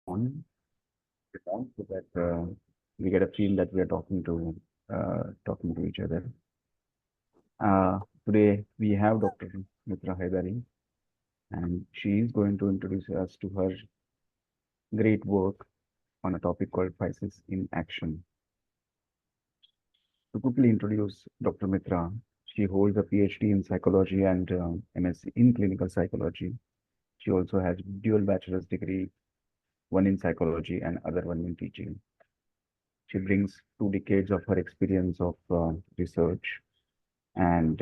on so that we get a feel that we are talking to each other. Today we have Dr. Mitra Haidari, and she is going to introduce us to her great work on a topic called Physis in Action. To quickly introduce Dr. Mitra, she holds a PhD in psychology and MSc in clinical psychology. She also has dual bachelor's degree, one in psychology and other one in teaching. She brings 2 decades of her experience of research, and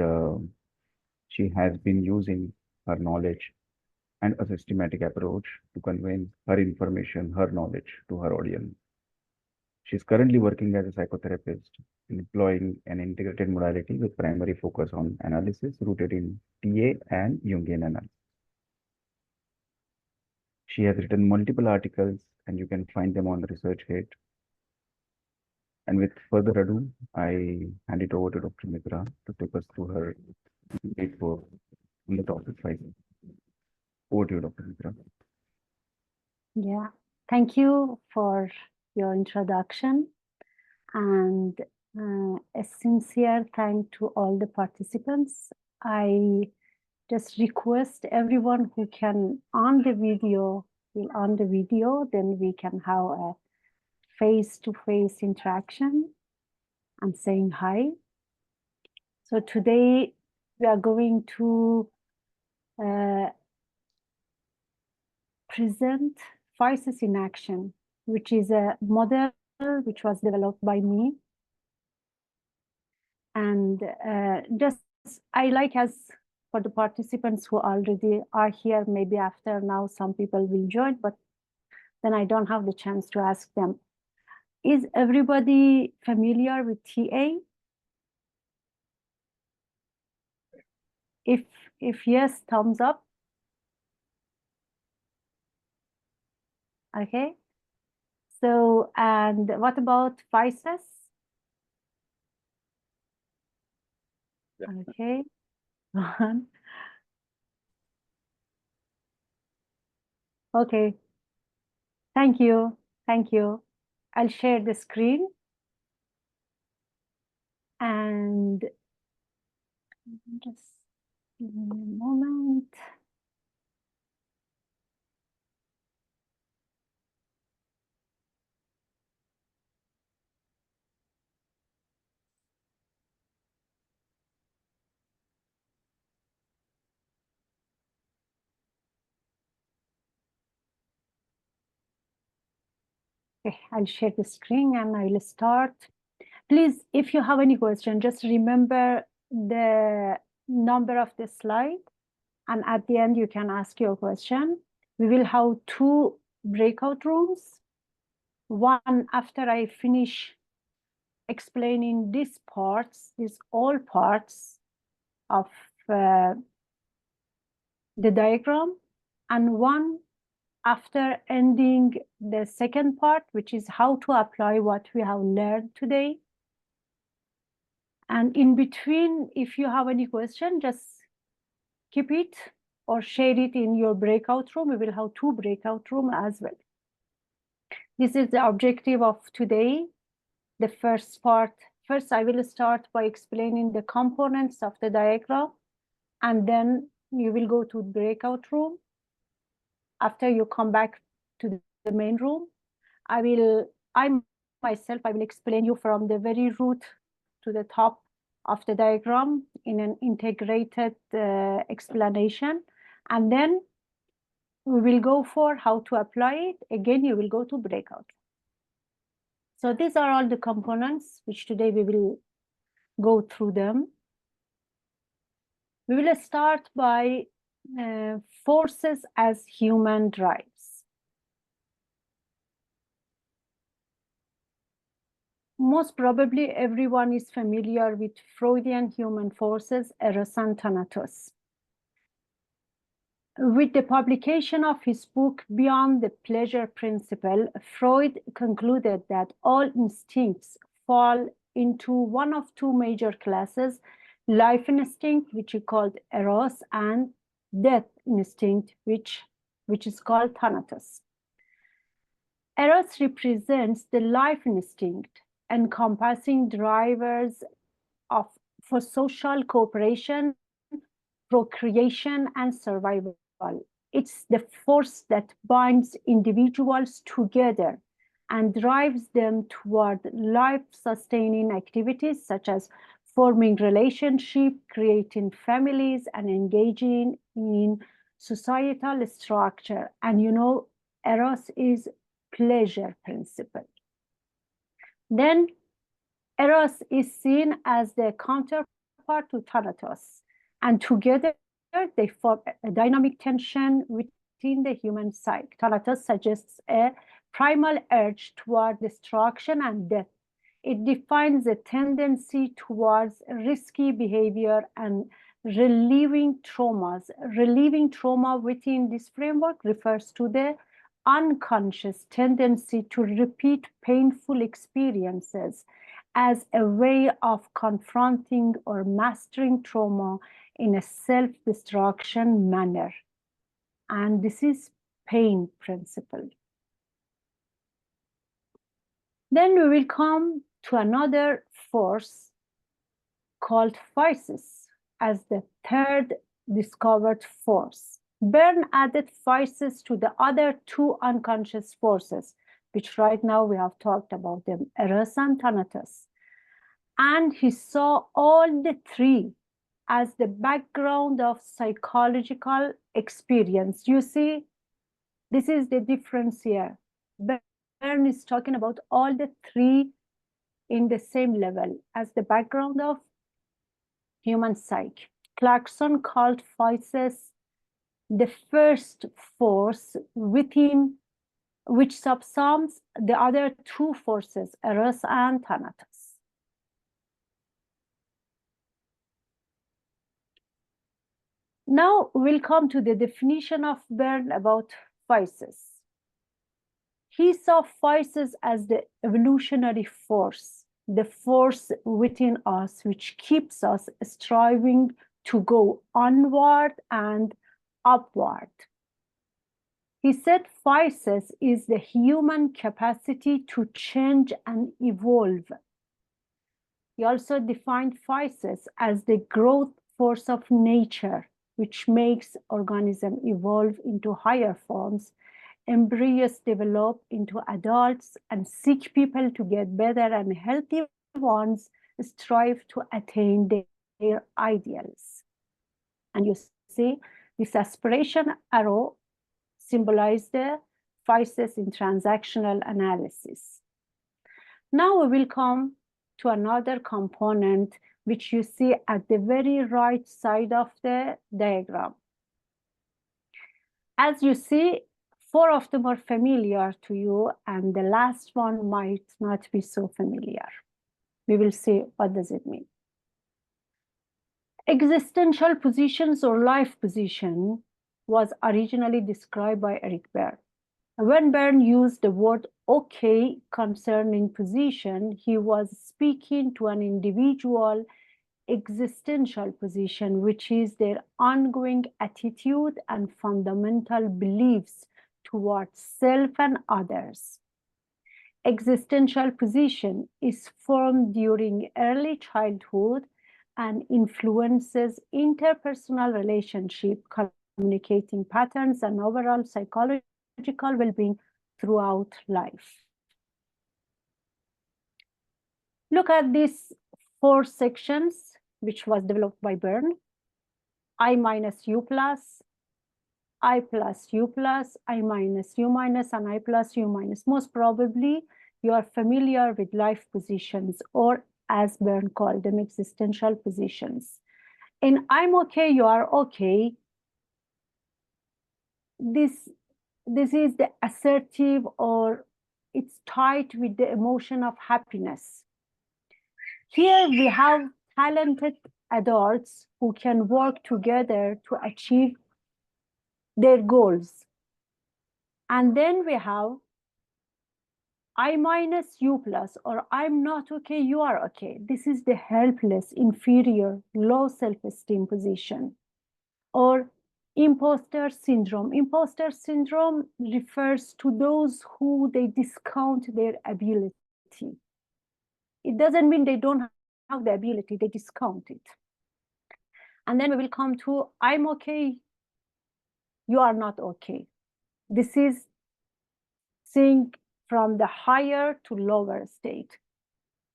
she has been using her knowledge and a systematic approach to convey her information, her knowledge to her audience. She is currently working as a psychotherapist, employing an integrated modality with primary focus on analysis rooted in TA and Jungian analysis. She has written multiple articles, and you can find them on the ResearchGate. And with further ado, I hand it over to Dr. Mitra to take us through her great work on the topic Physis. Over to you, Dr. Mitra. Yeah, thank you for your introduction, and a sincere thank to all the participants. I just request everyone who can on the video, then we can have a face-to-face interaction and saying hi. So today we are going to present Physis in Action, which is a model which was developed by me. And just I like, as for the participants who already are here, maybe after now some people will join, but then I don't have the chance to ask them. Is everybody familiar with TA? If yes, thumbs up. Okay. So, and what about Physis? Yeah. Okay. Okay. Thank you. Thank you. I'll share the screen. And just give me a moment. Okay, I'll share the screen and I'll start. Please, if you have any question, just remember the number of the slide, and at the end you can ask your question. We will have 2 breakout rooms. One after I finish explaining these all parts of the diagram, and one after ending the second part, which is how to apply what we have learned today. And in between, if you have any question, just keep it or share it in your breakout room. We will have 2 breakout rooms as well. This is the objective of today. The first part, first I will start by explaining the components of the diagram, and then you will go to breakout room. After you come back to the main room, I myself will explain you from the very root to the top of the diagram in an integrated explanation. And then we will go for how to apply it. Again, you will go to breakout. So these are all the components which today we will go through them. We will start by forces as human drives. Most probably everyone is familiar with Freudian human forces, Eros and Thanatos. With the publication of his book, Beyond the Pleasure Principle, Freud concluded that all instincts fall into one of 2 major classes: life instinct, which is called Eros, and death instinct, which is called Thanatos. Eros represents the life instinct, encompassing drivers for social cooperation, procreation, and survival. It's the force that binds individuals together and drives them toward life-sustaining activities such as forming relationships, creating families, and engaging in societal structure. And you know, Eros is pleasure principle. Then Eros is seen as the counterpart to Thanatos, and together they form a dynamic tension within the human psyche. Thanatos suggests a primal urge toward destruction and death. It defines a tendency towards risky behavior and relieving traumas. Relieving trauma within this framework refers to the unconscious tendency to repeat painful experiences as a way of confronting or mastering trauma in a self-destruction manner. And this is pain principle. Then we will come to another force called Physis as the third discovered force. Berne added Physis to the other two unconscious forces, which right now we have talked about them, Eros and Thanatos. And he saw all the three as the background of psychological experience. You see, this is the difference here. Berne is talking about all the three in the same level as the background of human psyche. Clarkson called Physis the first force within which subsumes the other two forces, Eros and Thanatos. Now we'll come to the definition of Berne about Physis. He saw Physis as the evolutionary force, the force within us which keeps us striving to go onward and upward. He said Physis is the human capacity to change and evolve. He also defined Physis as the growth force of nature, which makes organisms evolve into higher forms, embryos develop into adults, and sick people to get better, and healthy ones strive to attain their ideals. And you see, this aspiration arrow symbolizes the Physis in transactional analysis. Now we will come to another component which you see at the very right side of the diagram. As you see, 4 of them are familiar to you, and the last one might not be so familiar. We will see what does it mean. Existential positions or life position was originally described by Eric Berne. When Berne used the word okay concerning position, he was speaking to an individual existential position, which is their ongoing attitude and fundamental beliefs towards self and others. Existential position is formed during early childhood and influences interpersonal relationship, communicating patterns, and overall psychological well-being throughout life. Look at these 4 sections, which was developed by Berne. I minus U plus, I plus U plus, I minus U minus, and I plus U minus. Most probably, you are familiar with life positions, or as Berne called them, existential positions. In I'm okay, you are okay. This is the assertive, or it's tied with the emotion of happiness. Here we have talented adults who can work together to achieve their goals. And then we have I minus U plus, or I'm not okay, you are okay. This is the helpless, inferior, low self-esteem position. Or Imposter syndrome. Imposter syndrome refers to those who they discount their ability. It doesn't mean they don't have the ability, they discount it. And then we will come to, I'm okay, you are not okay. This is seeing from the higher to lower state.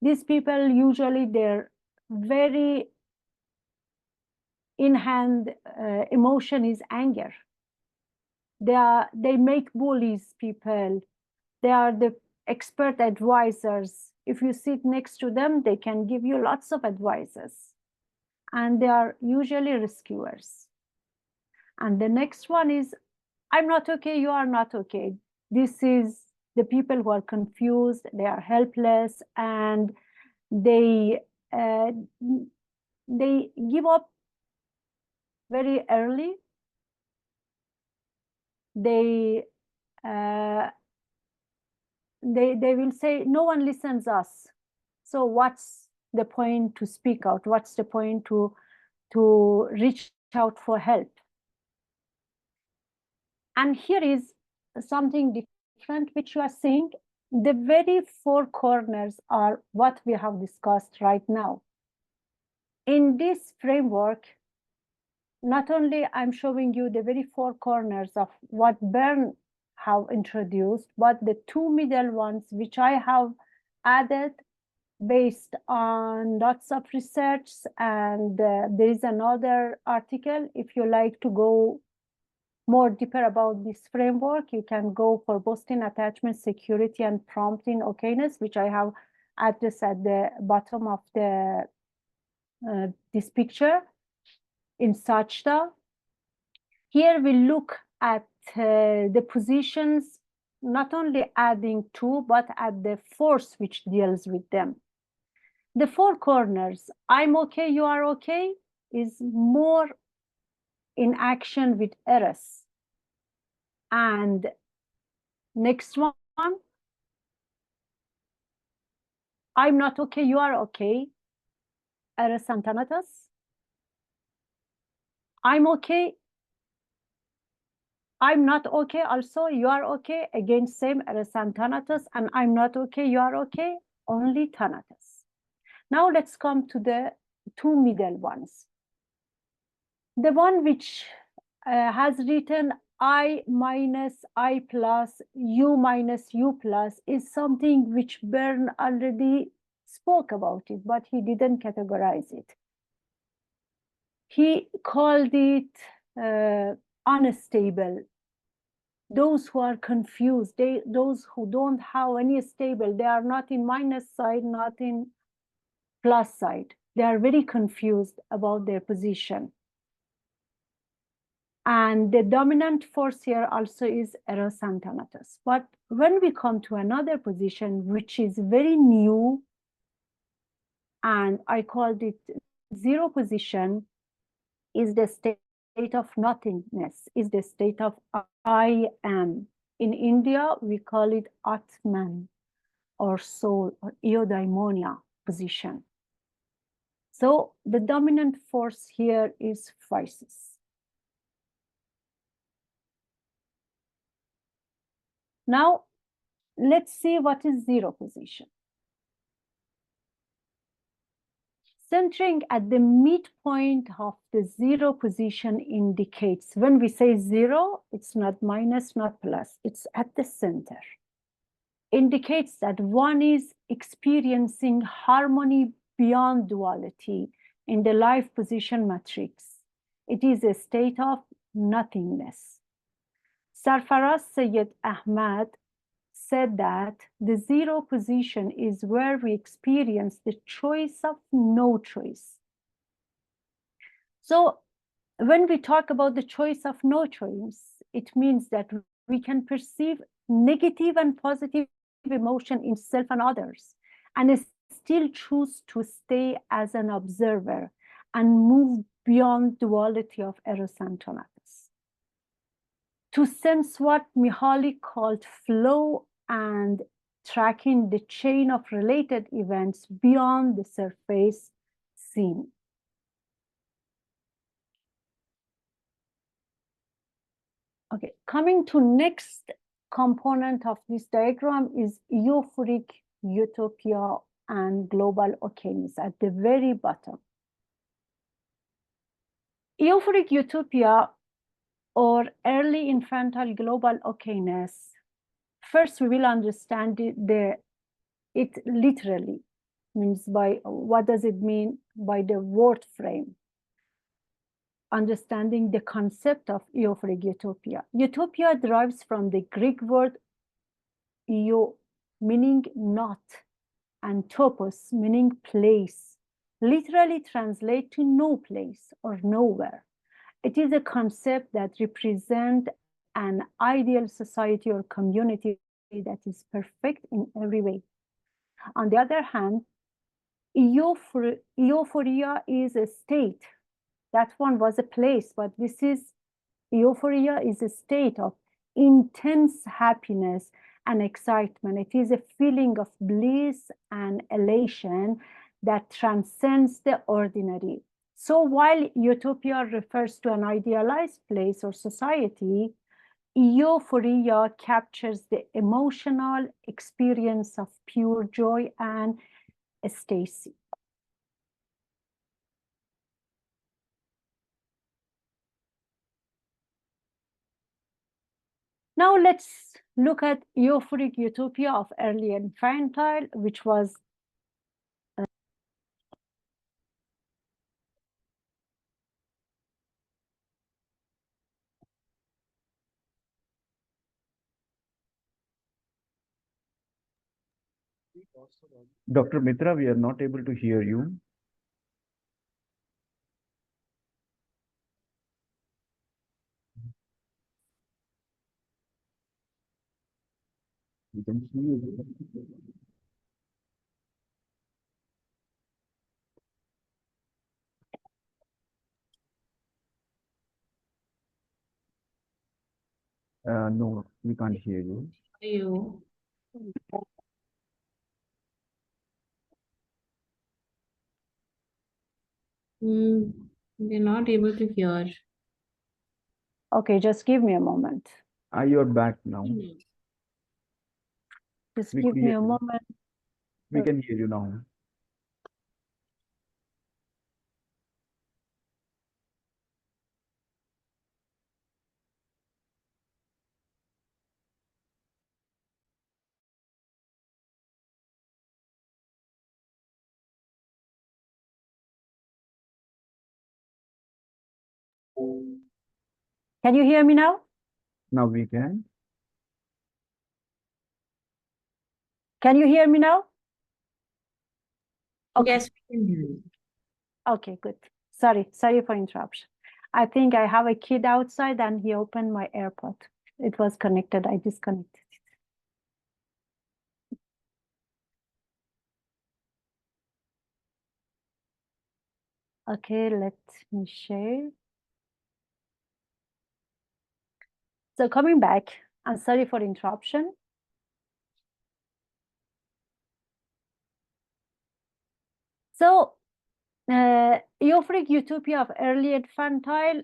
These people usually they're very in hand emotion is anger. They make bullies people. They are the expert advisors. If you sit next to them, they can give you lots of advices. And they are usually rescuers. And the next one is, I'm not okay, you are not okay. This is the people who are confused, they are helpless, and they give up very early. They will say, no one listens us. So what's the point to speak out? What's the point to reach out for help? And here is something different, which you are seeing. The very four corners are what we have discussed right now. In this framework, not only I'm showing you the very four corners of what Bern have introduced, but the two middle ones, which I have added based on lots of research. And there is another article. If you like to go more deeper about this framework, you can go for Boston attachment security and prompting okayness, which I have addressed at the bottom of the this picture in Sachta. Here we look at the positions, not only adding two, but at the force which deals with them. The four corners, I'm okay, you are okay, is more in action with Eros. And next one, I'm not okay, you are okay, Eros and Thanatos. I'm okay, I'm not okay, also you are okay, again same Eros and Thanatos, and I'm not okay, you are okay, only Thanatos. Now let's come to the two middle ones. The one which has written I minus I plus, U minus U plus is something which Bern already spoke about it, but he didn't categorize it. He called it unstable. Those who are confused, those who don't have any stable, they are not in minus side, not in plus side. They are very confused about their position. And the dominant force here also is Eros and Thanatos. But when we come to another position, which is very new, and I called it zero position, is the state of nothingness, is the state of I am. In India, we call it Atman, or soul, or eudaimonia position. So the dominant force here is Physis. Now, let's see what is zero position. Centering at the midpoint of the zero position indicates, when we say zero, it's not minus, not plus, it's at the center. Indicates that one is experiencing harmony beyond duality in the life position matrix. It is a state of nothingness. Sarfaraz Sayyid Ahmad said that the zero position is where we experience the choice of no choice. So when we talk about the choice of no choice, it means that we can perceive negative and positive emotion in self and others, and still choose to stay as an observer and move beyond duality of Eros and Thanatos. To sense what Mihaly called flow and tracking the chain of related events beyond the surface scene. Okay, coming to next component of this diagram is euphoric utopia and global okayness at the very bottom. Euphoric utopia or early infantile global okayness. First, we will understand it literally, means by what does it mean by the word frame. Understanding the concept of euphoric utopia. Utopia derives from the Greek word eu, meaning not, and topos, meaning place, literally translate to no place or nowhere. It is a concept that represents an ideal society or community that is perfect in every way. On the other hand, euphoria is a state. That one was a place, but this is euphoria is a state of intense happiness and excitement. It is a feeling of bliss and elation that transcends the ordinary. So while utopia refers to an idealized place or society, euphoria captures the emotional experience of pure joy and ecstasy. Now let's look at euphoric utopia of early infantile, which was Dr. Mitra, we are not able to hear you. We can see you. No, we can't hear you. You. We're not able to hear. okay. Just give me a moment. You're back now. Just We give me hear a you. moment. We can hear you now. Can you hear me now? Now we can. Can you hear me now? Okay. Yes, we can hear you. Okay, good. Sorry for interruption. I think I have a kid outside and he opened my AirPod. It was connected. I disconnected it. Okay, let me share. So coming back, I'm sorry for interruption. So euphoric utopia of early infantile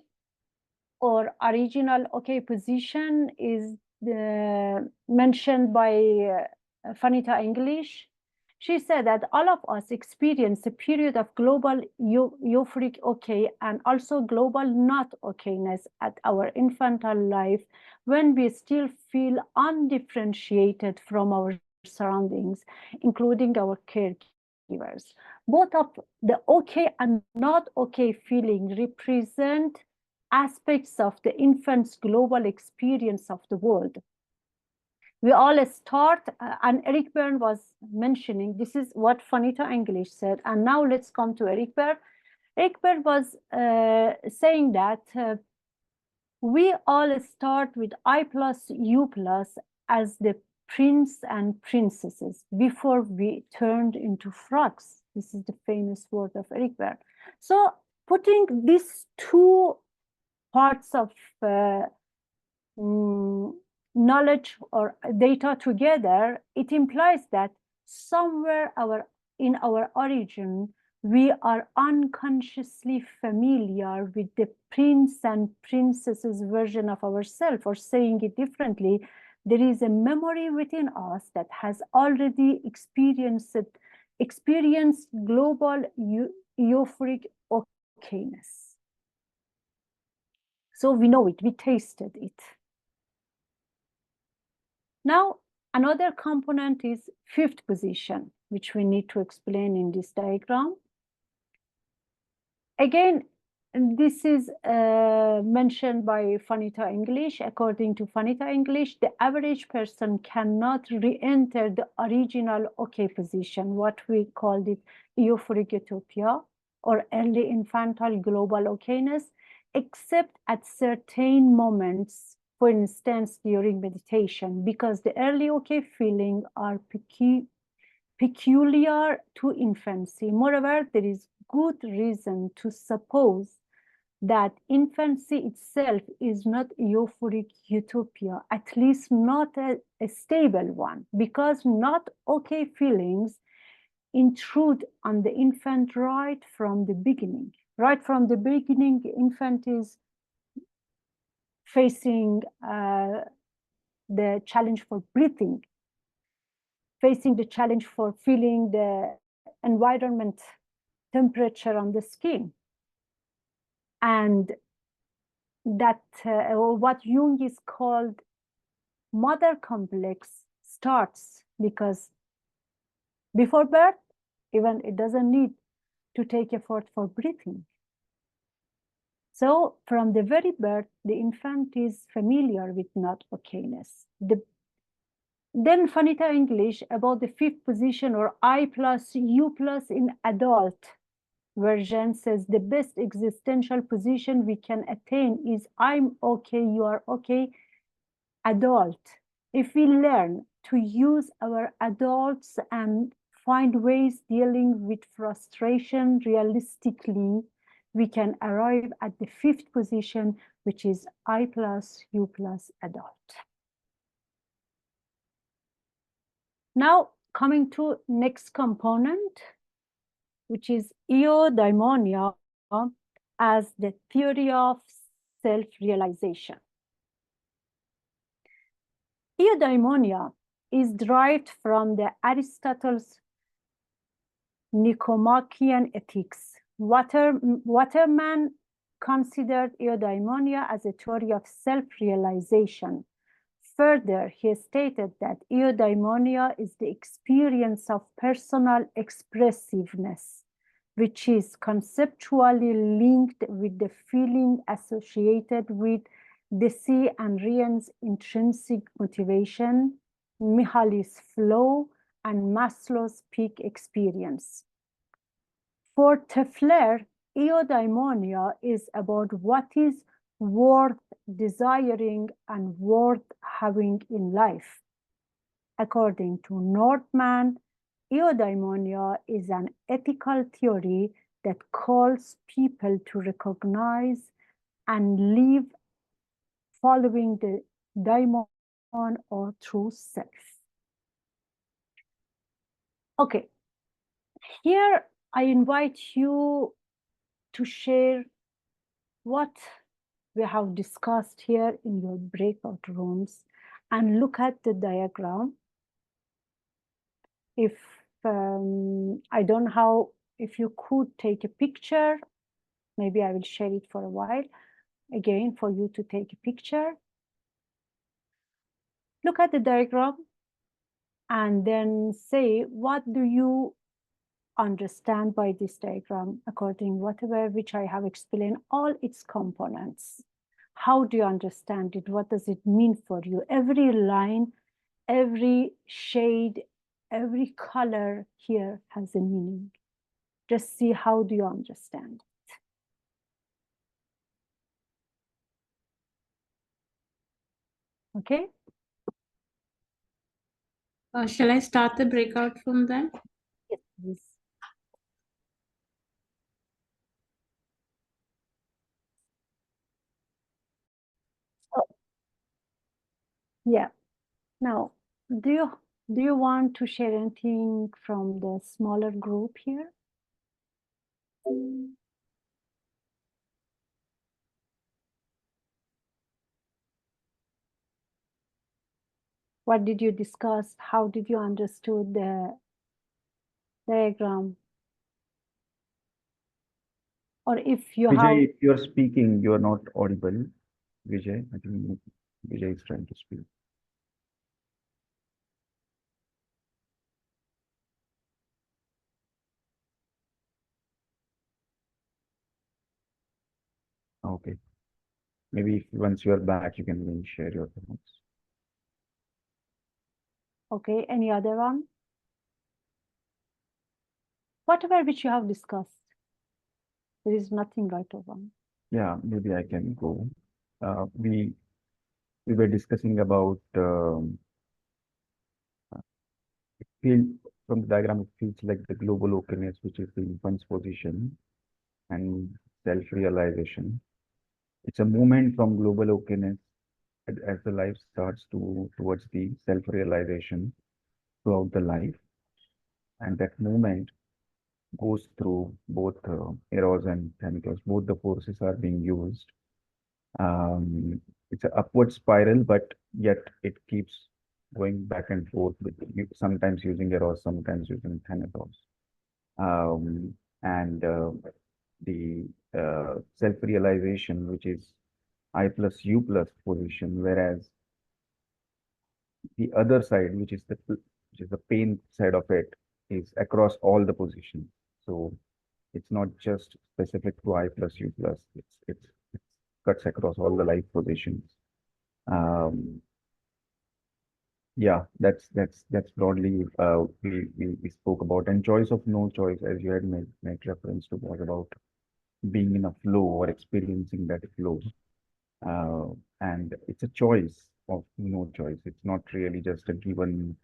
or original okay position is mentioned by Fanita English. She said that all of us experience a period of global euphoric okay and also global not okayness at our infantile life when we still feel undifferentiated from our surroundings, including our caregivers. Both of the okay and not okay feeling represent aspects of the infant's global experience of the world. We all start, and Eric Berne was mentioning, this is what Fanita English said, and now let's come to Eric Berne. Eric Berne was saying that we all start with I plus U plus as the prince and princesses before we turned into frogs. This is the famous word of Eric Berne. So putting these two parts of knowledge or data together, it implies that somewhere in our origin, we are unconsciously familiar with the prince and princess's version of ourselves, or saying it differently, there is a memory within us that has already experienced global euphoric okayness. So we know it, we tasted it. Now, another component is fifth position, which we need to explain in this diagram. Again, this is mentioned by Vanita English. According to Vanita English, the average person cannot re-enter the original okay position, what we called it euphoric utopia or early infantile global okayness, except at certain moments, for instance, during meditation, because the early okay feeling are peculiar to infancy. Moreover, there is good reason to suppose that infancy itself is not euphoric utopia, at least not a stable one, because not okay feelings intrude on the infant right from the beginning. Right from the beginning, the infant is facing the challenge for breathing, facing the challenge for feeling the environment temperature on the skin. And that what Jung is called mother complex starts, because before birth, even it doesn't need to take effort for breathing. So from the very birth, the infant is familiar with not okayness. Then Vanita English about the fifth position, or I plus U plus in adult version, says the best existential position we can attain is I'm okay, you are okay, adult. If we learn to use our adults and find ways dealing with frustration realistically, we can arrive at the fifth position, which is I plus U plus adult. Now, coming to next component, which is eudaimonia as the theory of self-realization. Eudaimonia is derived from the Aristotle's Nicomachean Ethics. Waterman considered eudaimonia as a theory of self-realization. Further, he stated that eudaimonia is the experience of personal expressiveness, which is conceptually linked with the feeling associated with Deci and Rien's intrinsic motivation, Mihaly's flow, and Maslow's peak experience. For Toeffler, eudaimonia is about what is worth desiring and worth having in life. According to Nordman, eudaimonia is an ethical theory that calls people to recognize and live following the daimon or true self. Okay, here I invite you to share what we have discussed here in your breakout rooms and look at the diagram. If I don't know how, if you could take a picture, maybe I will share it for a while, again, for you to take a picture. Look at the diagram and then say, what do you understand by this diagram according whatever which I have explained, all its components. How do you understand it? What does it mean for you? Every line, every shade, every color here has a meaning. Just see how do you understand it. Okay? Shall I start the breakout from then? Yes, please. Oh, yeah. Now, do you want to share anything from the smaller group here? What did you discuss? How did you understood the diagram? Or if you have, Vijay, if you are speaking, you are not audible. Vijay, I think Vijay is trying to speak. Okay. Maybe if, once you are back, you can then share your thoughts. okay, any other one? Whatever which you have discussed. There is nothing right or wrong. Yeah, maybe I can go. We were discussing about feel from the diagram. It feels like the global openness, which is the infant's position, and self-realization. It's a movement from global openness as the life starts to towards the self-realization throughout the life, and that movement goes through both eros and thanatos. Both the forces are being used. It's an upward spiral, but yet it keeps going back and forth, with sometimes using eros, sometimes using thanatos. And the self-realization, which is I plus U plus position, whereas the other side, which is the pain side of it, is across all the positions. So it's not just specific to I plus U plus. It's cuts across all the life positions. Um, yeah, that's broadly we spoke about. And choice of no choice, as you had made reference to, was about being in a flow or experiencing that flow. And it's a choice of no choice. It's not really just a given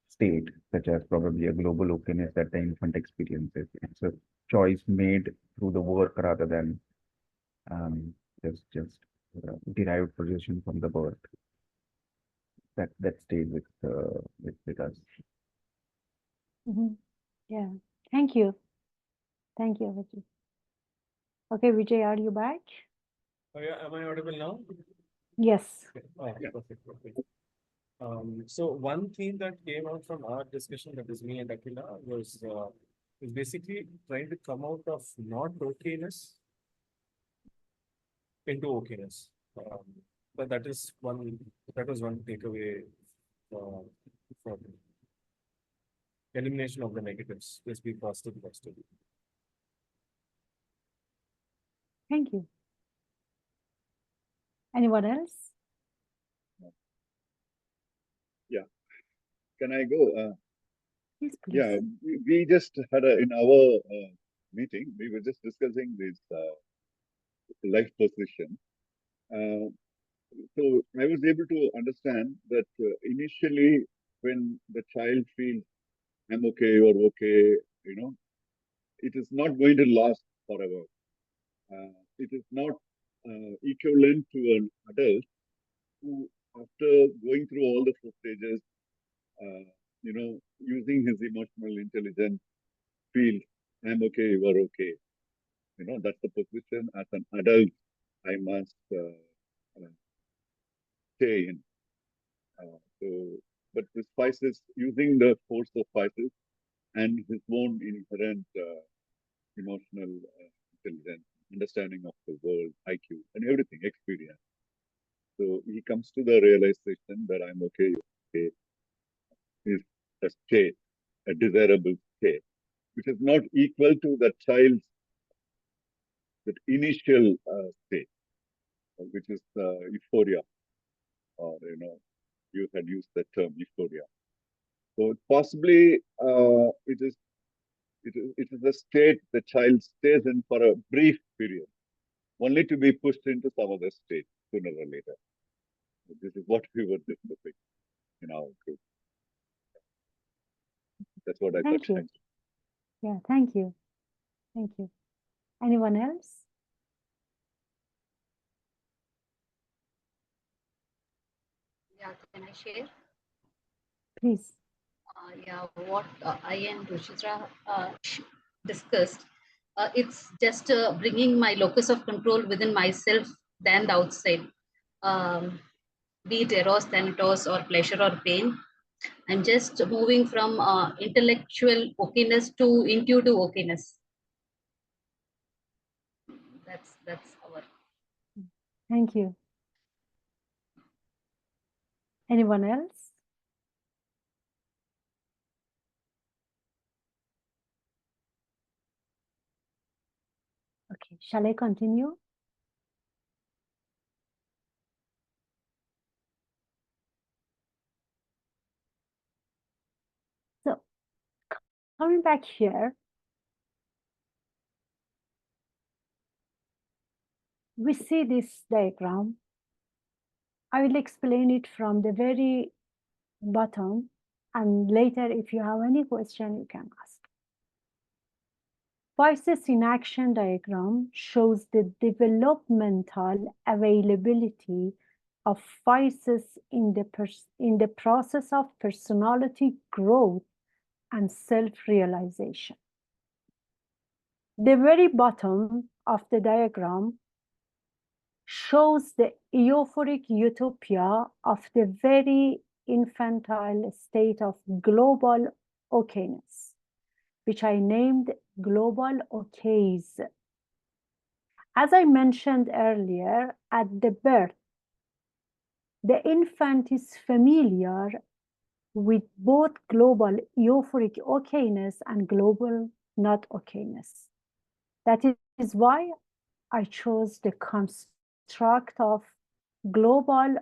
state, such as probably a global openness that the infant experiences. It's a choice made through the work rather than um, just derived position from the birth. That stays with us. Mhm. Yeah, thank you. Thank you, Vijay. Okay, Vijay, are you back? Oh, yeah, am I audible now? Yes. Oh, perfect, perfect. So one theme that came out from our discussion, that is me and Akila, is basically trying to come out of not okayness into okayness. But that was one takeaway uh, for me. Elimination of the negatives. Let's be positive, positive. Thank you. Anyone else? Yeah. Can I go? Yes, please. Yeah, we just had in our meeting, we were just discussing this life position. Uh, so I was able to understand that initially, when the child feels I'm okay or okay, you know, it is not going to last forever. It is not equivalent to an adult who, after going through all the four stages, uh, using his emotional intelligence, feels I'm okay, you are okay. That's the position as an adult I must stay in. So, but this Physis, using the force of Physis and his own inherent emotional intelligence, understanding of the world, IQ, and everything, experience. So he comes to the realization that I'm okay, okay, is a state, a desirable state, which is not equal to the child's that initial state, which is euphoria, or you had used the term euphoria. So possibly it is a state the child stays in for a brief period, only to be pushed into some other state sooner or later. This is what we were discussing in our group. That's what I Thank thought. you. Yeah, thank you. Thank you. Anyone else? Yeah, can I share? Please. Yeah, what I and Ruchitra discussed It's just bringing my locus of control within myself than the outside. Be it eros, thanatos, or pleasure or pain. I'm just moving from intellectual okayness to intuitive okayness. That's our. Thank you. Anyone else? Okay, shall I continue? So, coming back here, we see this diagram. I will explain it from the very bottom, and later, if you have any question, you can ask. Physis in action diagram shows the developmental availability of Physis in the process of personality growth and self-realization. The very bottom of the diagram shows the euphoric utopia of the very infantile state of global okayness, which I named global okays. As I mentioned earlier, at the birth, the infant is familiar with both global euphoric okayness and global not okayness. That is why I chose the construct of global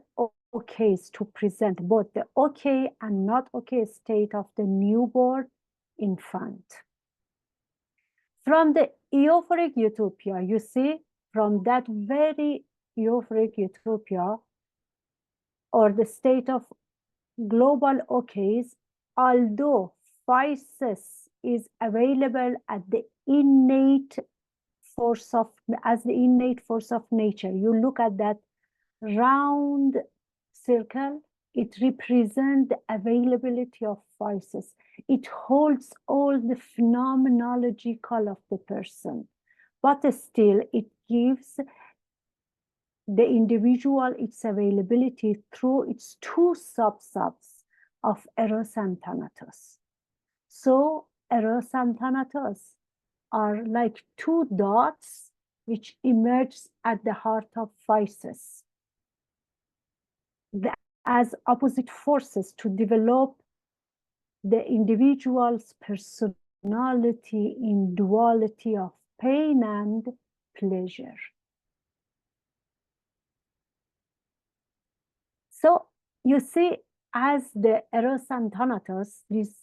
okays to present both the okay and not okay state of the newborn infant. From the euphoric utopia, you see, from that very euphoric utopia, or the state of global okays, although Physis is available at the innate force of, as the innate force of nature. You look at that round circle, it represents the availability of Physis. It holds all the phenomenological of the person, but still it gives the individual its availability through its two subsets of eros and thanatos. So eros and thanatos are like two dots which emerge at the heart of Physis as opposite forces to develop the individual's personality in duality of pain and pleasure. So you see, as the eros and thanatos, these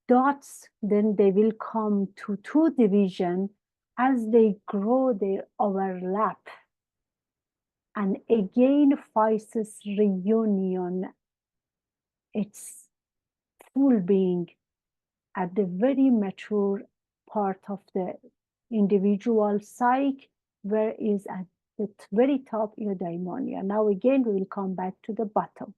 dots, then they will come to two division. As they grow, they overlap. And again, Physis reunion, its full being at the very mature part of the individual psyche, where is at the very top eudaimonia. Now again, we will come back to the bottom.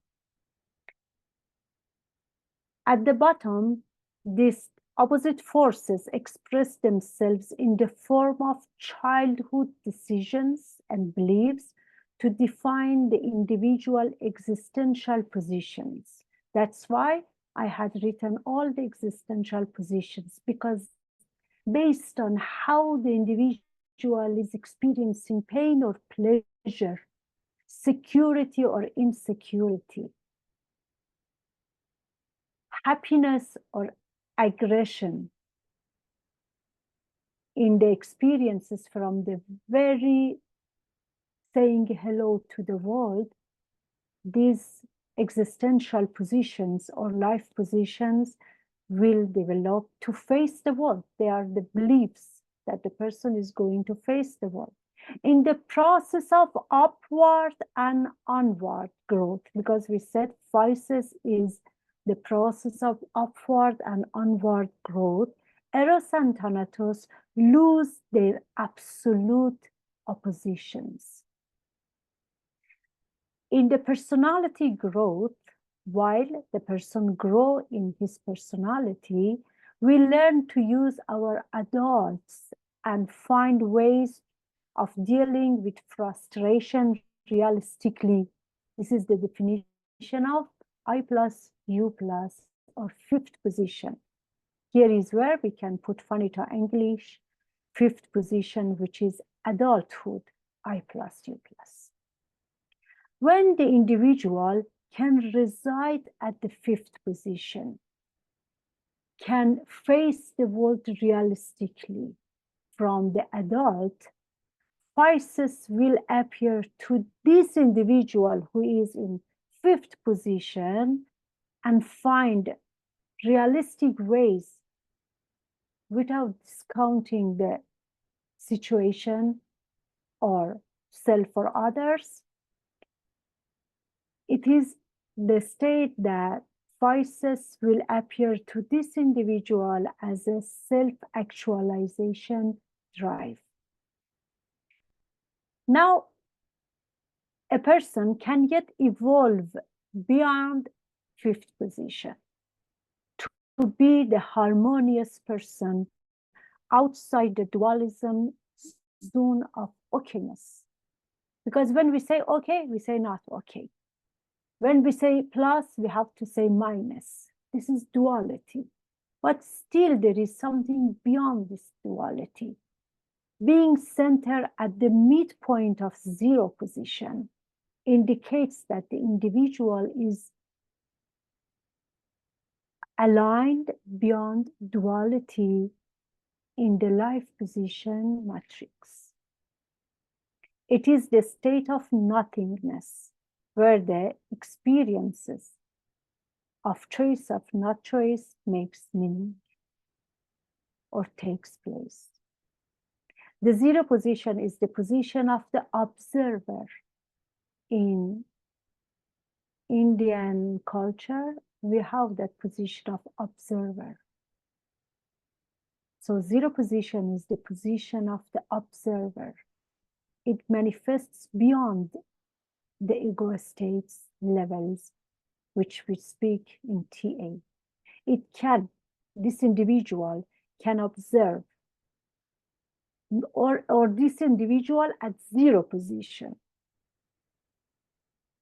At the bottom, these opposite forces express themselves in the form of childhood decisions and beliefs to define the individual existential positions. That's why I had written all the existential positions, because based on how the individual is experiencing pain or pleasure, security or insecurity, happiness or aggression, in the experiences from the very saying hello to the world, these existential positions or life positions will develop to face the world. They are the beliefs that the person is going to face the world. In the process of upward and onward growth, because we said Physis is the process of upward and onward growth, eros and thanatos lose their absolute oppositions. In the personality growth, while the person grows in his personality, we learn to use our adults and find ways of dealing with frustration realistically. This is the definition of I plus, U plus, or fifth position. Here is where we can put Phanita English, fifth position, which is adulthood, I plus, U plus. When the individual can reside at the fifth position, can face the world realistically from the adult, Physis will appear to this individual who is in fifth position and find realistic ways without discounting the situation or self or others. It is the state that Physis will appear to this individual as a self-actualization drive. Now, a person can yet evolve beyond fifth position to be the harmonious person outside the dualism zone of okayness. Because when we say okay, we say not okay. When we say plus, we have to say minus. This is duality. But still, there is something beyond this duality. Being centered at the midpoint of zero position indicates that the individual is aligned beyond duality in the life position matrix. It is the state of nothingness where the experiences of choice of not choice makes meaning or takes place. The zero position is the position of the observer. In Indian culture, we have that position of observer. So zero position is the position of the observer. It manifests beyond the ego states levels, which we speak in TA. This individual can observe, or this individual at zero position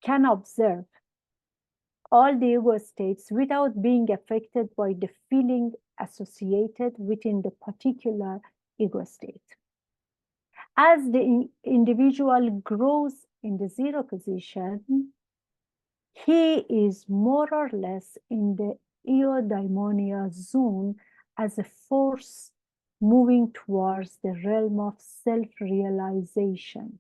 can observe all the ego states without being affected by the feeling associated within the particular ego state. As the individual grows in the zero position, he is more or less in the eudaimonia zone as a force moving towards the realm of self-realization.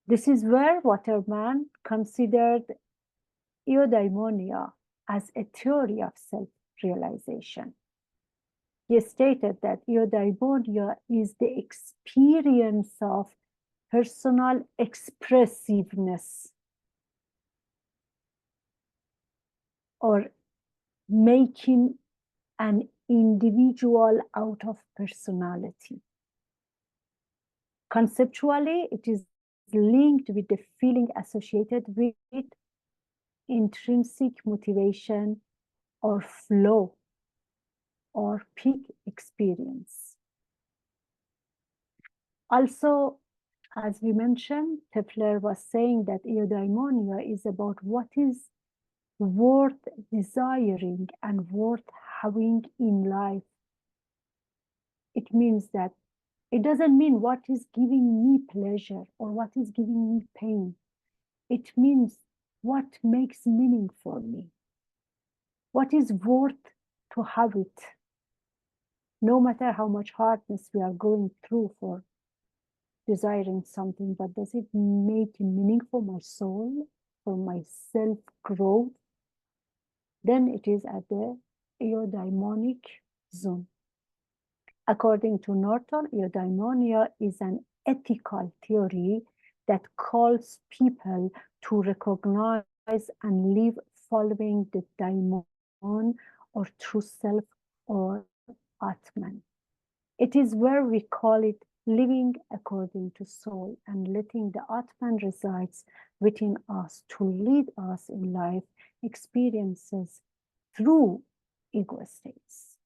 This is where Waterman considered eudaimonia as a theory of self-realization. He stated that eudaimonia is the experience of personal expressiveness or making an individual out of personality. Conceptually, it is linked with the feeling associated with intrinsic motivation or flow or peak experience. Also, as we mentioned, Toepler was saying that eudaimonia is about what is worth desiring and worth having in life. It means that it doesn't mean what is giving me pleasure or what is giving me pain. It means what makes meaning for me. What is worth to have it, no matter how much hardness we are going through for desiring something, but does it make meaning for my soul, for my self-growth? Then it is at the eudaimonic zone. According to Norton, eudaimonia is an ethical theory that calls people to recognize and live following the daimon or true self or Atman. It is where we call it living according to soul and letting the Atman resides within us to lead us in life experiences through ego states.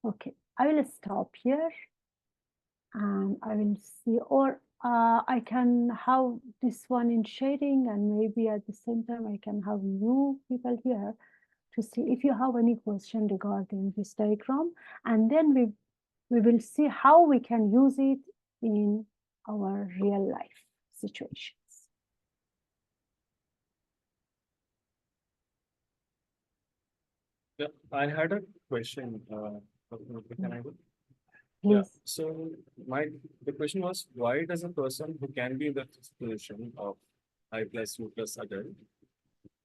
Okay, I will stop here and I will see, or I can have this one in sharing, and maybe at the same time I can have you people here to see if you have any question regarding this diagram, and then we will see how we can use it in our real life situations. Yeah, I had a question. Can I go? Please. Yeah. So the question was, why does a person who can be in the position of I plus U plus adult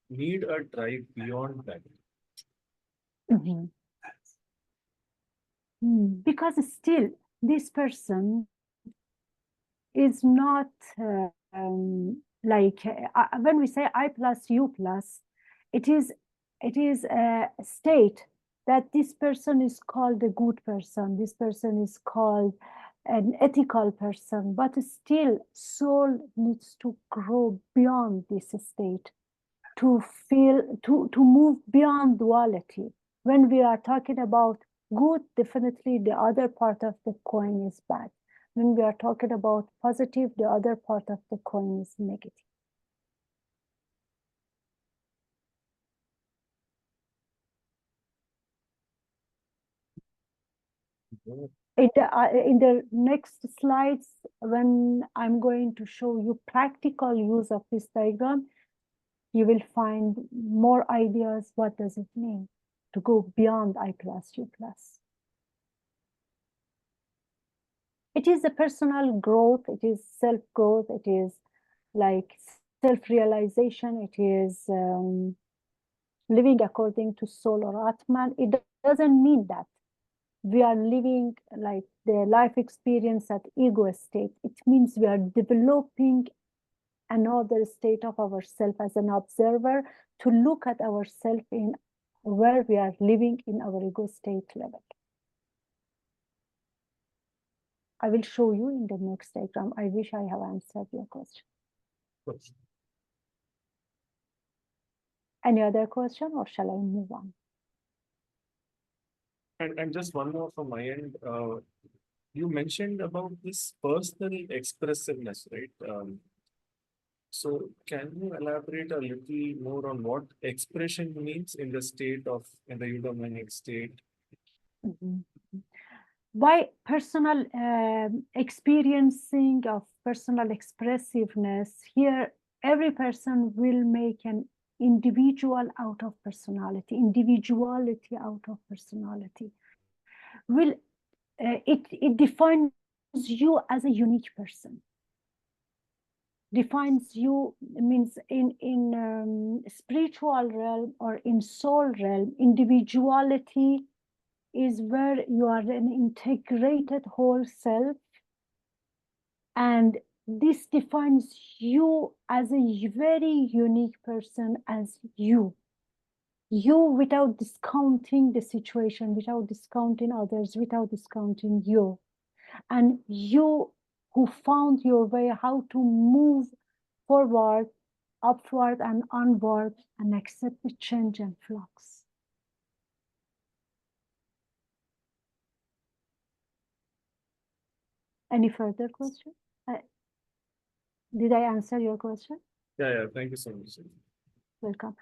need a drive beyond that? Mhm. Because still this person is not like when we say I plus U plus, it is a state that this person is called a good person, this person is called an ethical person, but still soul needs to grow beyond this state, to feel, to move beyond duality. When we are talking about good, definitely the other part of the coin is bad. When we are talking about positive, the other part of the coin is negative. In the next slides, when I'm going to show you practical use of this diagram, you will find more ideas. What does it mean to go beyond I plus U plus? It is a personal growth, it is self-growth, it is like self-realization, it is living according to soul or Atman. It doesn't mean that we are living like the life experience at ego state. It means we are developing another state of ourself as an observer to look at ourselves in where we are living in our ego state level. I will show you in the next diagram. I wish I have answered your question. Any other question, or shall I move on? And just one more from my end. You mentioned about this personal expressiveness, right? So can you elaborate a little more on what expression means in the eudaimonic state? By personal experiencing of personal expressiveness, here every person will make an individual out of personality, individuality out of personality. It defines you as a unique person. Defines you means in spiritual realm or in soul realm, individuality is where you are an integrated whole self, and this defines you as a very unique person, as you without discounting the situation, without discounting others, without discounting you, and you who found your way how to move forward, upward and onward, and accept the change and flux. Any further question? Did I answer your question? Yeah, thank you so much. Welcome.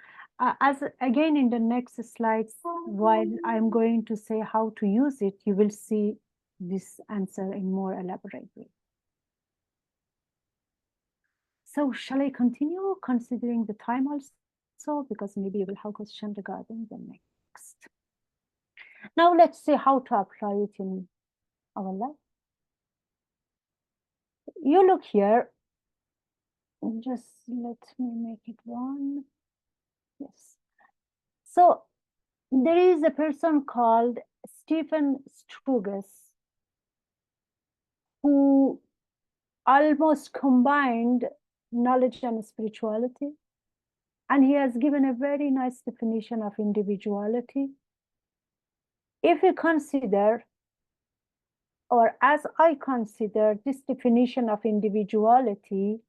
As again in the next slides, while I'm going to say how to use it, you will see this answer in more elaborate way. So shall I continue considering the time also, because maybe you will have question regarding the next. Now let's see how to apply it in our life. You look here, just let me make it one. Yes. So there is a person called Stephen Strugus who almost combined knowledge and spirituality. And he has given a very nice definition of individuality. If you consider, or as I consider this definition of individuality,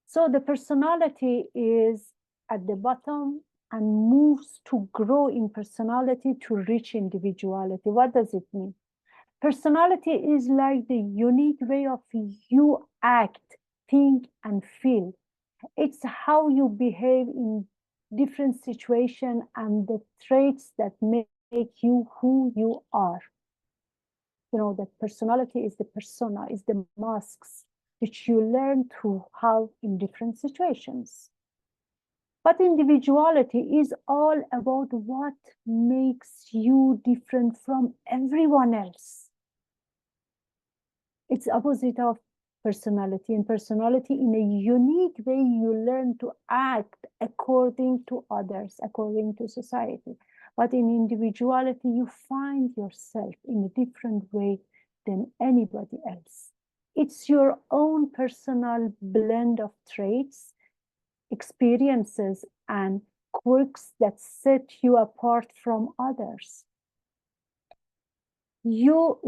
so the personality is at the bottom and moves to grow in personality to reach individuality. What does it mean? Personality is like the unique way of you act, think, and feel. It's how you behave in different situations and the traits that make you who you are. You know, that personality is the persona, is the masks which you learn to have in different situations. But individuality is all about what makes you different from everyone else. It's opposite of personality. In personality, in a unique way, you learn to act according to others, according to society. But in individuality, you find yourself in a different way than anybody else. It's your own personal blend of traits, experiences, and quirks that set you apart from others.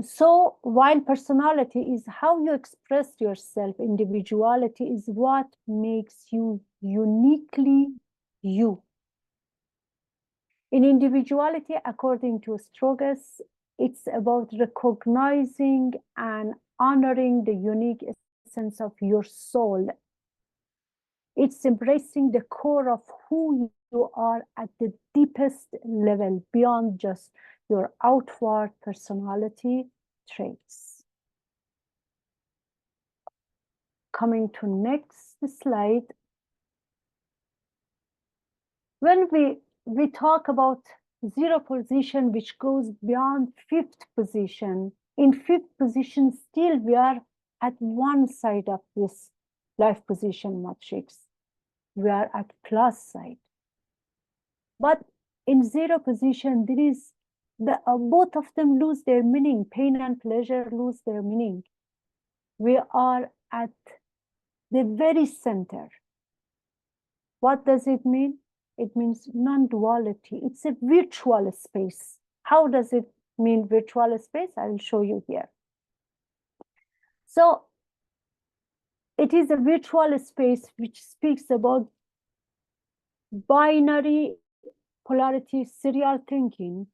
So while personality is how you express yourself, individuality is what makes you uniquely you. In individuality, according to Strogas, it's about recognizing and honoring the unique essence of your soul. It's embracing the core of who you are at the deepest level, beyond just your outward personality traits. Coming to next slide. When we talk about zero position, which goes beyond fifth position, in fifth position, still we are at one side of this life position matrix. We are at plus side. But in zero position, there is both of them lose their meaning. Pain and pleasure lose their meaning. We are at the very center. What does it mean? It means non-duality. It's a virtual space. How does it mean virtual space? I will show you here. So it is a virtual space which speaks about binary polarity serial thinking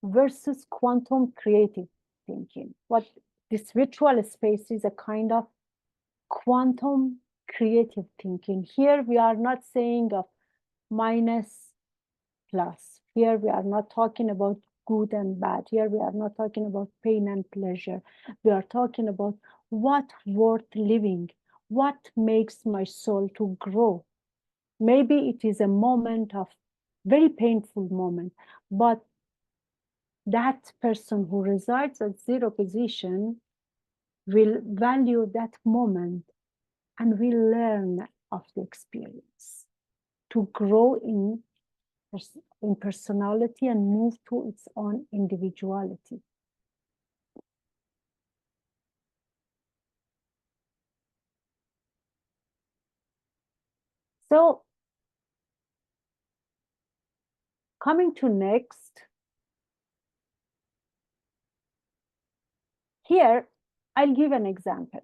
versus quantum creative thinking. What this virtual space is a kind of quantum creative thinking. Here we are not saying of minus plus. Here we are not talking about good and bad. Here we are not talking about pain and pleasure. We are talking about what worth living, what makes my soul to grow. Maybe it is a moment of very painful moment, but that person who resides at zero position will value that moment and will learn of the experience to grow in personality and move to its own individuality. So coming to next, here I'll give an example.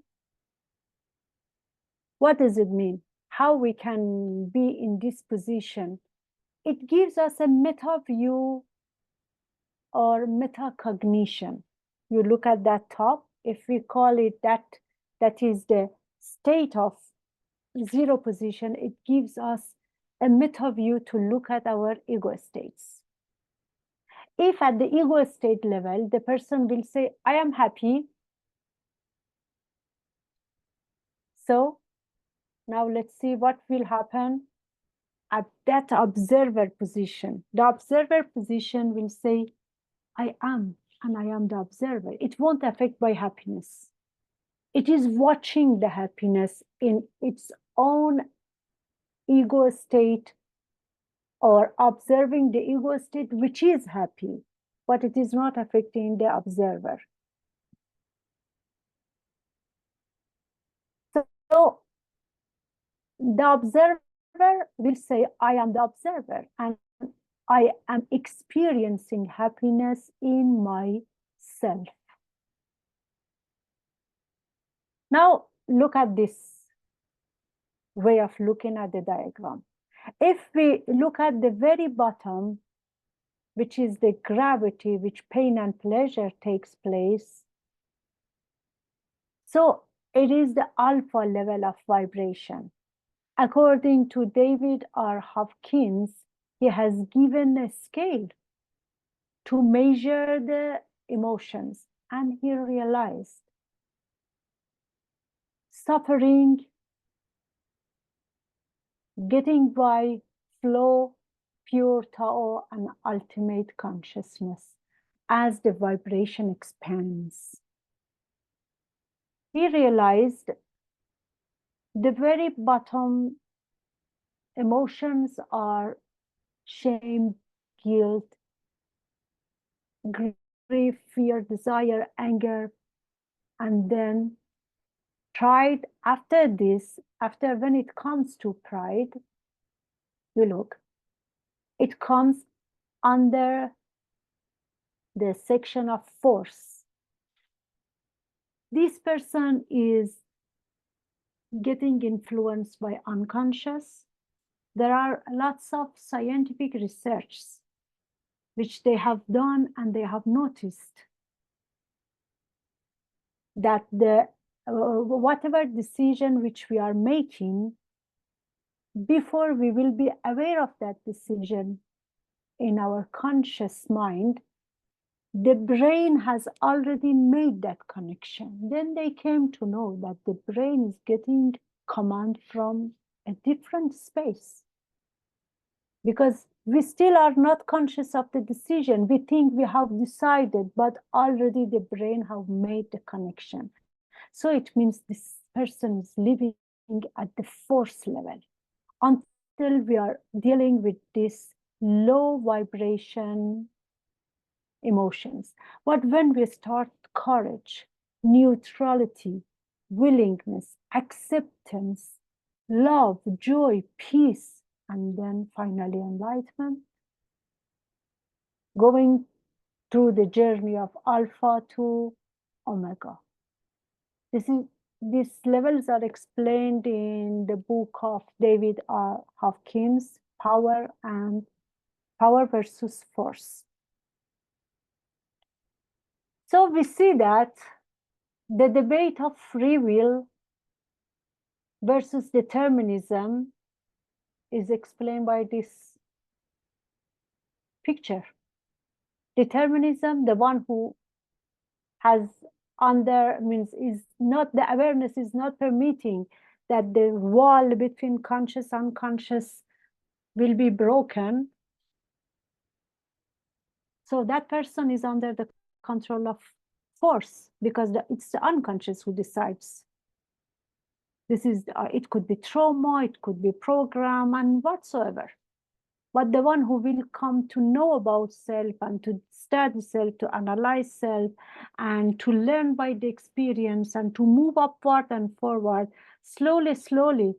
What does it mean? How we can be in this position? It gives us a meta view or metacognition. You look at that top, if we call it that, that is the state of zero position, it gives us a meta view to look at our ego states. If at the ego state level, the person will say, I am happy. So now let's see what will happen at that observer position. The observer position will say, I am, and I am the observer. It won't affect my happiness. It is watching the happiness in its own ego state or observing the ego state, which is happy, but it is not affecting the observer. So the observer will say, I am the observer, and I am experiencing happiness in myself. Now, look at this way of looking at the diagram. If we look at the very bottom, which is the gravity, which pain and pleasure takes place, so it is the alpha level of vibration. According to David R. Hopkins, he has given a scale to measure the emotions, and he realized suffering, getting by, flow, pure Tao, and ultimate consciousness as the vibration expands. He realized the very bottom emotions are shame, guilt, grief, fear, desire, anger, and then pride. After this, after when it comes to pride, you look, it comes under the section of force. This person is getting influenced by unconscious. There are lots of scientific research which they have done, and they have noticed that the whatever decision which we are making, before we will be aware of that decision in our conscious mind, the brain has already made that connection. Then they came to know that the brain is getting command from a different space, because we still are not conscious of the decision. We think we have decided, but already the brain have made the connection. So it means this person is living at the force level until we are dealing with this low vibration emotions. But when we start courage, neutrality, willingness, acceptance, love, joy, peace, and then finally enlightenment, going through the journey of alpha to omega. These levels are explained in the book of David R. Hopkins, Power versus Force. So we see that the debate of free will versus determinism is explained by this picture. Determinism, the one who has is not, the awareness is not permitting that the wall between conscious and unconscious will be broken. So that person is under the control of force, because it's the unconscious who decides. This is, it could be trauma, it could be program, and whatsoever. But the one who will come to know about self and to study self, to analyze self, and to learn by the experience and to move upward and forward, slowly, slowly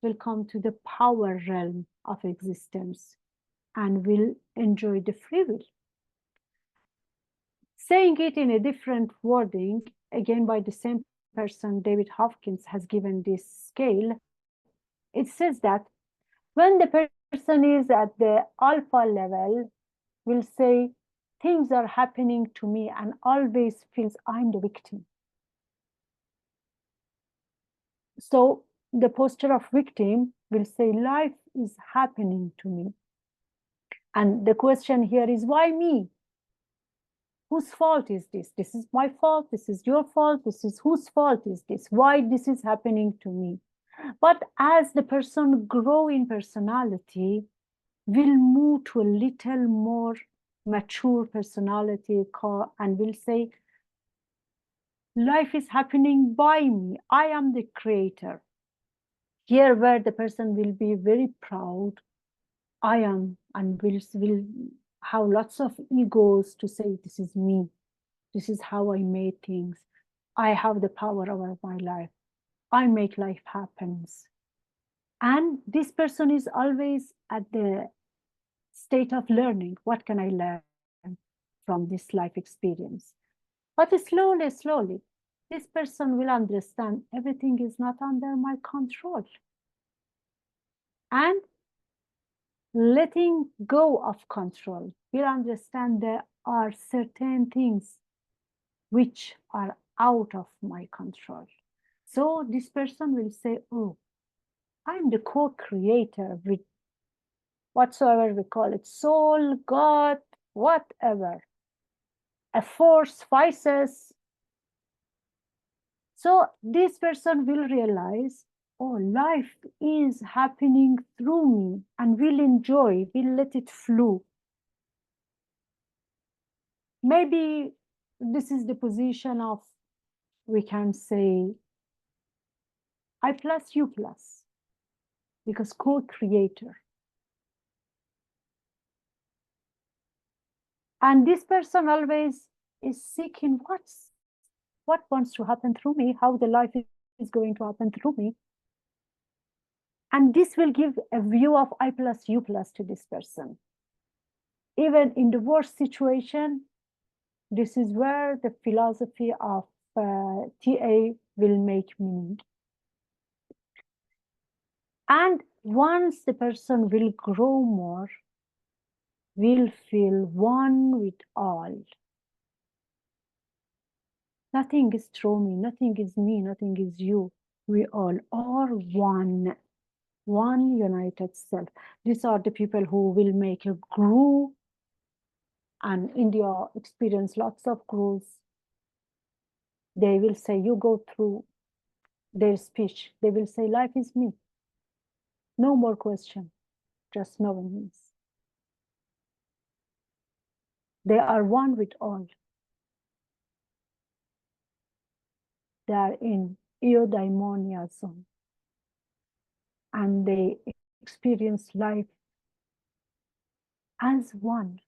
will come to the power realm of existence and will enjoy the free will. Saying it in a different wording, again by the same person, David Hopkins has given this scale. It says that when the person is at the alpha level, will say, things are happening to me, and always feels I'm the victim. So the posture of victim will say, life is happening to me. And the question here is, why me? Whose fault is this? This is my fault. This is your fault. This is whose fault is this? Why this is happening to me? But as the person grows in personality, will move to a little more mature personality and will say, life is happening by me. I am the creator. Here where the person will be very proud, I am, and will have lots of egos to say, this is me. This is how I made things. I have the power over my life. I make life happen. And this person is always at the state of learning. What can I learn from this life experience? But slowly, slowly, this person will understand everything is not under my control. And letting go of control, we'll understand there are certain things which are out of my control. So this person will say, oh, I'm the co-creator with whatsoever we call it, soul, God, whatever, a force, Physis. So this person will realize, oh, life is happening through me, and will enjoy, will let it flow. Maybe this is the position of, we can say, I plus you plus, because co-creator. And this person always is seeking what wants to happen through me, how the life is going to happen through me. And this will give a view of I plus you plus to this person. Even in the worst situation, this is where the philosophy of TA will make meaning. And once the person will grow more, will feel one with all. Nothing is through me, nothing is me, nothing is you. We all are one united self. These are the people who will make a guru, and India experience lots of gurus. They will say, you go through their speech, they will say, life is me. No more question, just knowing this. They are one with all. They are in eudaimonia zone, and they experience life as one.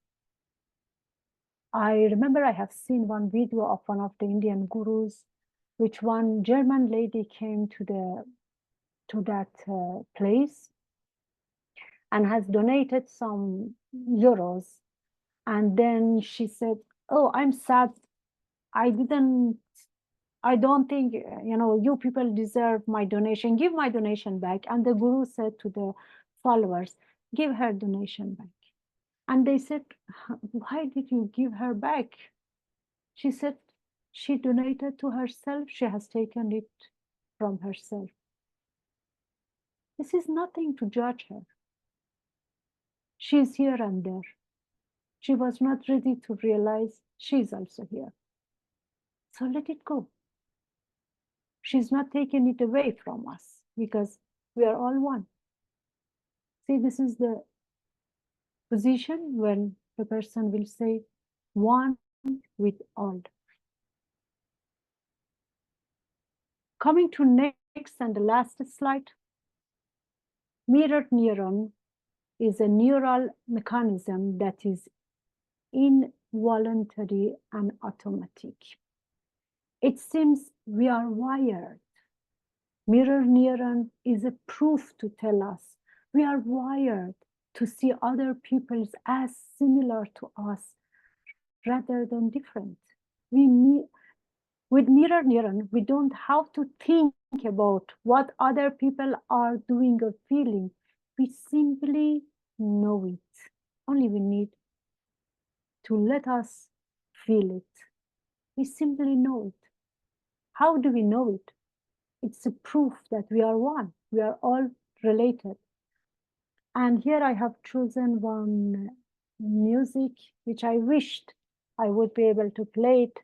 I remember I have seen one video of one of the Indian gurus, which one German lady came to that place and has donated some euros. And then she said, oh, I'm sad. I don't think, you people deserve my donation. Give my donation back. And the guru said to the followers, give her donation back. And they said, why did you give her back? She said, she donated to herself. She has taken it from herself. This is nothing to judge her. She is here and there. She was not ready to realize she is also here. So let it go. She's not taking it away from us, because we are all one. See, this is the position when the person will say, one with all. Coming to next and the last slide. Mirror neuron is a neural mechanism that is involuntary and automatic. It seems we are wired. Mirror neuron is a proof to tell us we are wired to see other people as similar to us rather than different. With mirror neuron, we don't have to think about what other people are doing or feeling. We simply know it. Only we need to let us feel it. We simply know it. How do we know it? It's a proof that we are one. We are all related. And here I have chosen one music which I wished I would be able to play it,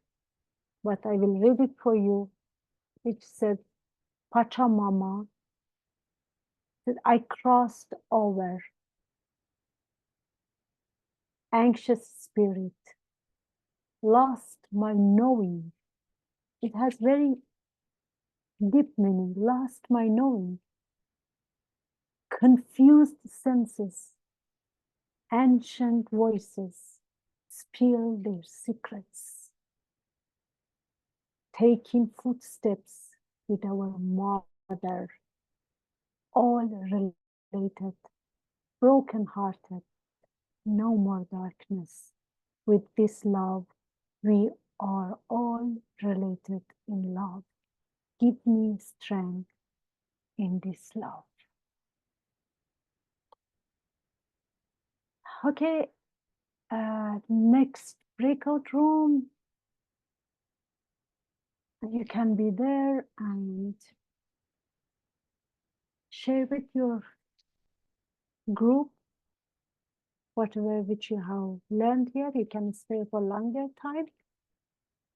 but I will read it for you. It said, Pachamama, that I crossed over, anxious spirit, lost my knowing. It has very deep meaning, lost my knowing. Confused senses, ancient voices spill their secrets, taking footsteps with our mother, all related, broken-hearted, no more darkness. With this love, we are all related in love. Give me strength in this love. Okay, next breakout room. You can be there and share with your group whatever which you have learned here. You can stay for longer time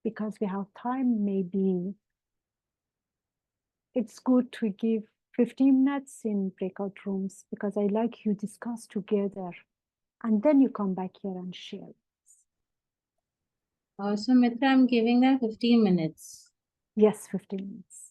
because we have time. Maybe it's good to give 15 minutes in breakout rooms because I like you discuss together and then you come back here and share. So Mitra, I'm giving them 15 minutes. Yes, 15 minutes.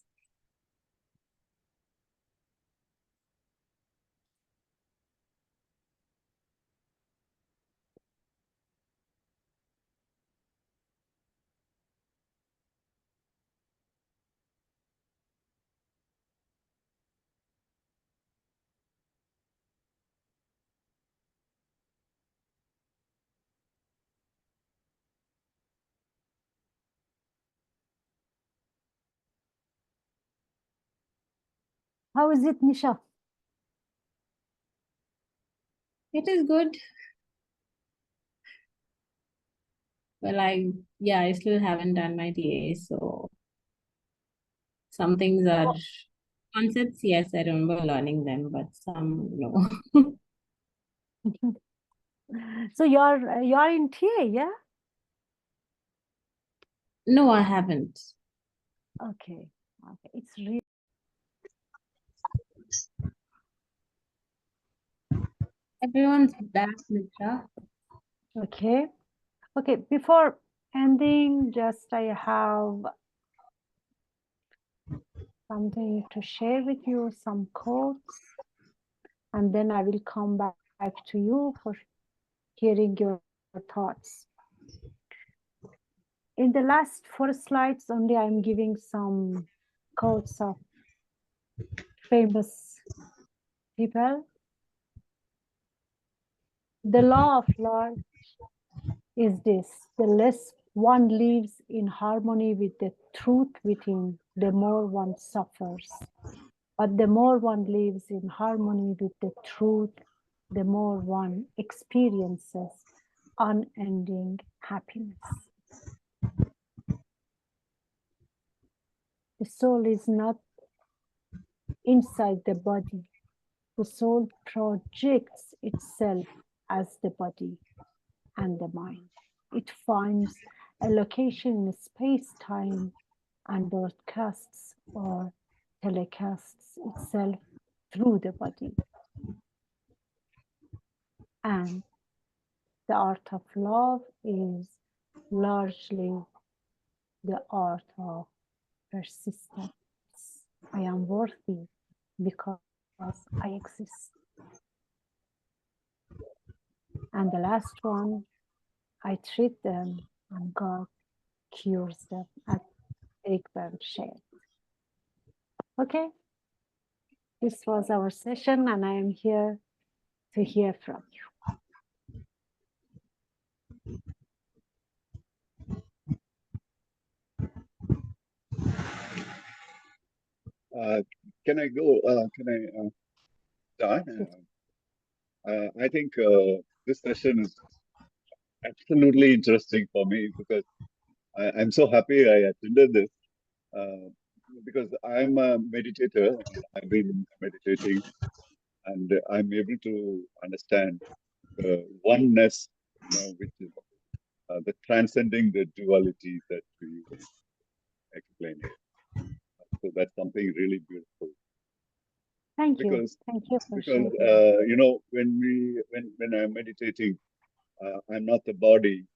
How is it, Nisha? It is good. Well, I still haven't done my TA, so some things are concepts, yes, I remember learning them, but some no. So you're in TA, yeah? No, I haven't. Okay. Okay. It's really Everyone's back, Mitra. okay. Okay. Before ending, just I have something to share with you, some quotes, and then I will come back to you for hearing your thoughts. In the last 4 slides only, I'm giving some quotes of famous people. The law of love is this: the less one lives in harmony with the truth within, the more one suffers. But the more one lives in harmony with the truth, the more one experiences unending happiness. The soul is not inside the body. The soul projects itself as the body and the mind. It finds a location in space-time and broadcasts or telecasts itself through the body. And the art of love is largely the art of persistence. I am worthy because I exist. And the last one, I treat them and God cures them, as Egbert shared. Okay, this was our session and I am here to hear from you. Can I go? Can I start? I think this session is absolutely interesting for me because I'm so happy I attended this because I'm a meditator. I've been meditating and I'm able to understand the oneness, which is the transcending the duality that we explained. So that's something really beautiful. Thank you. Because Thank you for because sharing. when I'm meditating, I'm not the body,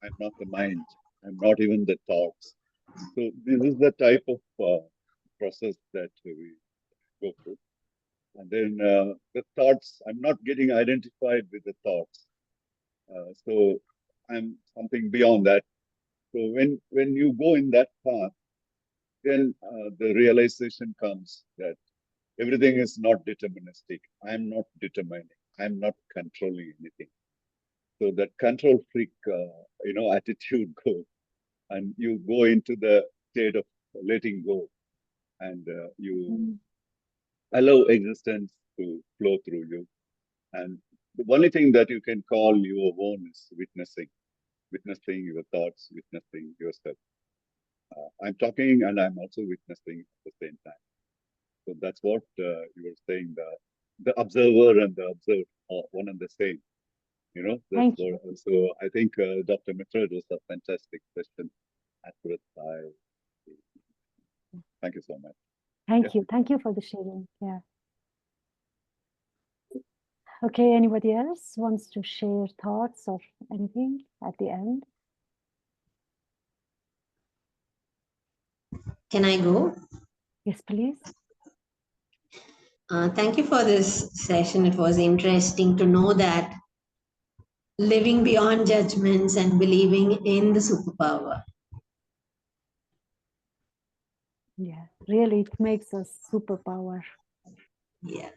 I'm not the mind, I'm not even the thoughts. So this is the type of process that we go through. And then the thoughts, I'm not getting identified with the thoughts. So I'm something beyond that. So when you go in that path, then the realization comes that everything is not deterministic. I'm not determining. I'm not controlling anything. So that control freak, attitude goes, and you go into the state of letting go, and you allow existence to flow through you, and the only thing that you can call your own is witnessing your thoughts, witnessing yourself. I'm talking and I'm also witnessing at the same time. So that's what you were saying. The observer and the observed are one and the same. You know, that's Thank you. what, so I think Dr. Mitra, it was a fantastic question. Accurate. Thank you so much. Thank you. Thank you for the sharing. Yeah. Okay, anybody else wants to share thoughts or anything at the end? Can I go? Yes, please. Thank you for this session. It was interesting to know that living beyond judgments and believing in the superpower. Yeah, really, it makes us superpower Yeah.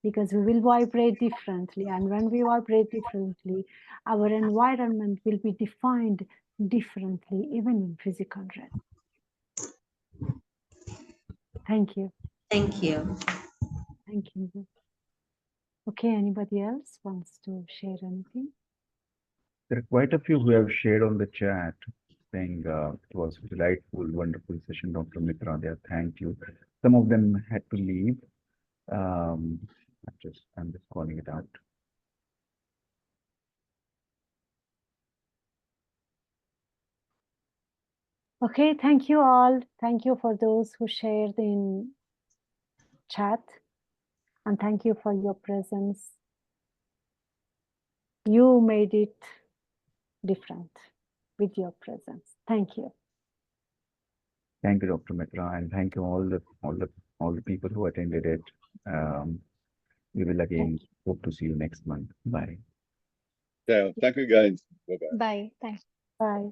because we will vibrate differently. And when we vibrate differently, our environment will be defined differently, even in physical realm. Thank you. Thank you. Thank you. Okay, anybody else wants to share anything? There are quite a few who have shared on the chat saying it was a delightful, wonderful session, Dr. Mitra. They have thanked you. Some of them had to leave. I'm just calling it out. Okay, thank you all. Thank you for those who shared in chat. And thank you for your presence. You made it different with your presence. Thank you. Thank you, Dr. Mitra, and thank you all the people who attended it. We will again hope to see you next month. Bye. Yeah, thank you guys. Bye-bye. Bye. Thanks. Bye.